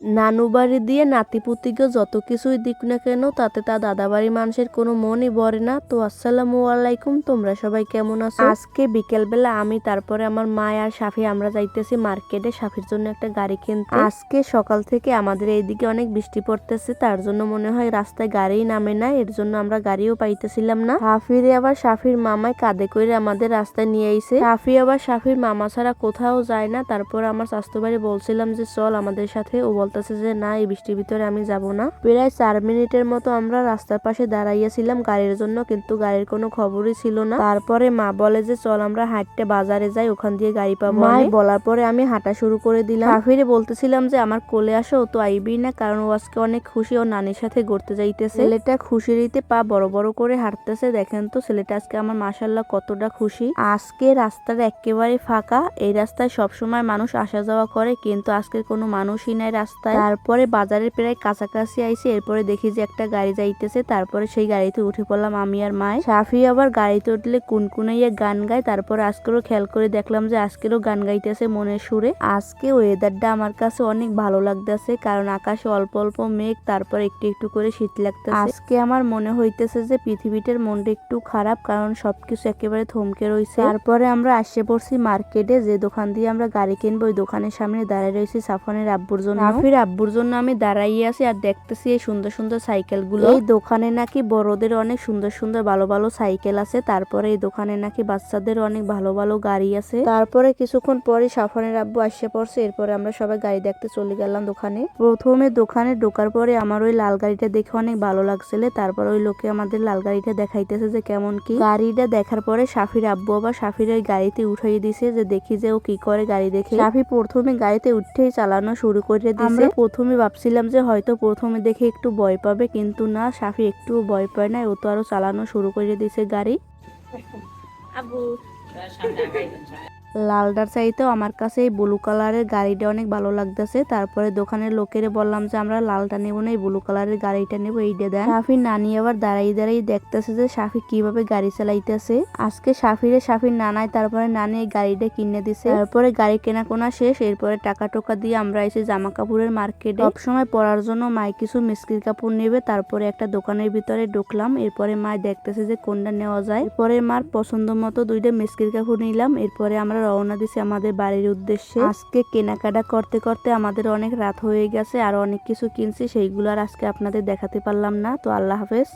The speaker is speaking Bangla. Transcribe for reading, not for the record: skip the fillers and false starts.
নানু বাড়ি দিয়ে নাতিপুতিকে যত কিছুই দিক না কেন তাতে তার দাদাবাড়ির মানুষের কোনো মনই ভরে না। তো আসসালামু আলাইকুম, তোমরা সবাই কেমন আছো? আজকে বিকেলবেলা আমি তারপরে আমার মা আর সাফি আমরা যাইতেছি মার্কেটে সাফির জন্য একটা গাড়ি কিনতে। আজকে সকাল থেকে আমাদের এইদিকে অনেক বৃষ্টি পড়তেছে, তার জন্য মনে হয় রাস্তায় গাড়ি নামে না, এর জন্য আমরা গাড়িও পাইতেছিলাম না। সাফিরে আবার সাফির মামায় কাঁধে করে আমাদের রাস্তায় নিয়ে আইছে। সাফি আবার সাফির মামা ছাড়া কোথাও যায় না। তারপর আমার স্বাস্থ্য বাড়ি বলছিলাম যে চল আমাদের সাথে, ও বলতেছে যে না, এই বৃষ্টির ভিতরে আমি যাব না। প্রায় 4 মিনিটের মতো আমরা রাস্তার পাশে দাঁড়াইয়াছিলাম গাড়ির জন্য, কিন্তু গাড়ির কোনো খবরই ছিল না। তারপরে মা বলে যে চল আমরা হাঁটতে বাজারে যাই, ওখান দিয়ে গাড়ি পাবো। মা বলার পরে আমি হাঁটা শুরু করে দিলাম। সাফিরে বলতেছিলাম যে আমার কোলে আসো, ও তো আইবি না, কারণ ও আজকে অনেক খুশি, ও নানির সাথে ঘুরতে যাইতেছে। ছেলেটা খুশিতে পা বড় বড় করে হাঁটতেছে। দেখেন তো ছেলেটা আজকে আমার মাশাআল্লাহ কতটা খুশি। আজকে রাস্তাটা একেবারে ফাঁকা। এই রাস্তায় সবসময় মানুষ আসা যাওয়া করে, কিন্তু আজকে কোনো মানুষই নাই রাস্তায়। তারপরে বাজারের প্রায় কাছাকাছি আইছে, এরপরে দেখি যে একটা গাড়ি যাইতেছে। তারপরে সেই গাড়িতে উঠে পড়লাম আমি আর মায়। সাফি আবার গাড়িতে উঠলে কুনকুনাইয়া গান গায়। তারপরে আজকেরও খেয়াল করে দেখলাম যে আজকেরও গান গাইতেছে মনের সুরে। আজকে ওয়েদারটা আমার কাছে অনেক ভালো লাগতেছে, কারণ আকাশে অল্প অল্প মেঘ, তারপর একটু একটু করে শীত লাগতেছে। আজকে আমার মনে হইতেছে যে পৃথিবীটার মনটা একটু খারাপ, কারণ সবকিছু একেবারে থমকে রয়েছে। তারপরে আমরা আসে পড়ছি মার্কেটে, যে দোকান দিয়ে আমরা গাড়ি কিনবো ওই দোকানের সামনে দাঁড়ায় রয়েছি সাফনের আব্বুর জন্য। সাফির আব্বুর জন্য আমি দাঁড়াইয়ে আছি আর দেখতেছি এই সুন্দর সুন্দর সাইকেল গুলো। এই দোকানে নাকি বড়দের অনেক সুন্দর সুন্দর ভালো ভালো সাইকেল আছে। তারপরে এই দোকানে নাকি বাচ্চাদের অনেক ভালো ভালো গাড়ি আছে। তারপরে কিছুক্ষণ পরে সাফনের আব্বু আসে পড়ছে, এরপরে আমরা সবাই গাড়ি দেখতে চলে গেলাম দোকানে। প্রথমে দোকানে ঢোকার পরে আমার ওই লাল গাড়িটা দেখে অনেক ভালো লাগছিল। তারপর ওই লোকে আমাদের লাল গাড়িটা দেখাইতেছে যে কেমন কি। গাড়িটা দেখার পরে সাফির আব্বু আবার সাফির ওই গাড়িতে উঠাই দিছে, যে দেখি যে ও কি করে গাড়ি দেখে। সাফি প্রথমে গাড়িতে উঠেই চালানো শুরু করে দিছে। আমরা প্রথমে ভাবছিলাম যে হয়তো প্রথমে দেখে একটু ভয় পাবে, কিন্তু না, সাফি একটুও ভয় পায় না, ও তো আরো চালানো শুরু করে দিছে গাড়ি। আবু লালটার চাইতেও আমার কাছে এই ব্লু কালারের গাড়িটা অনেক ভালো লাগতেছে। তারপরে দোকানের লোকেরে বললাম যে আমরা লালটা নেবো না, এই ব্লু কালারের গাড়িটা নেবো, এইটা দেন। সাফির নানি আবার দাঁড়াই দাঁড়াই দেখতেছে যে সাফি কিভাবে গাড়ি চালাইতেছে। আজকে সাফির নানাই তারপরে নানি এই গাড়িটা কিনে দিছে। তারপরে গাড়ি কেনাকোনা শেষ, এরপরে টাকা টোকা দিয়ে আমরা এসে জামা কাপড়ের মার্কেটে সবসময় পরার জন্য মাই কিছু মিস্ত্রির কাপড় নেবে। তারপরে একটা দোকানের ভিতরে ঢুকলাম, এরপরে মাই দেখতেছে যে কোনটা নেওয়া যায়। এরপরে মার পছন্দ মতো দুইটা মিস্ত্রির কাপড় নিলাম। এরপরে আমরা রওনা দিছি আমাদের বাড়ির উদ্দেশ্যে। আজকে কেনাকাটা করতে করতে আমাদের অনেক রাত হয়ে গেছে, আর অনেক কিছু কিনছি, সেইগুলো আর আজকে আপনাদের দেখাতে পারলাম না। তো আল্লাহ হাফেজ।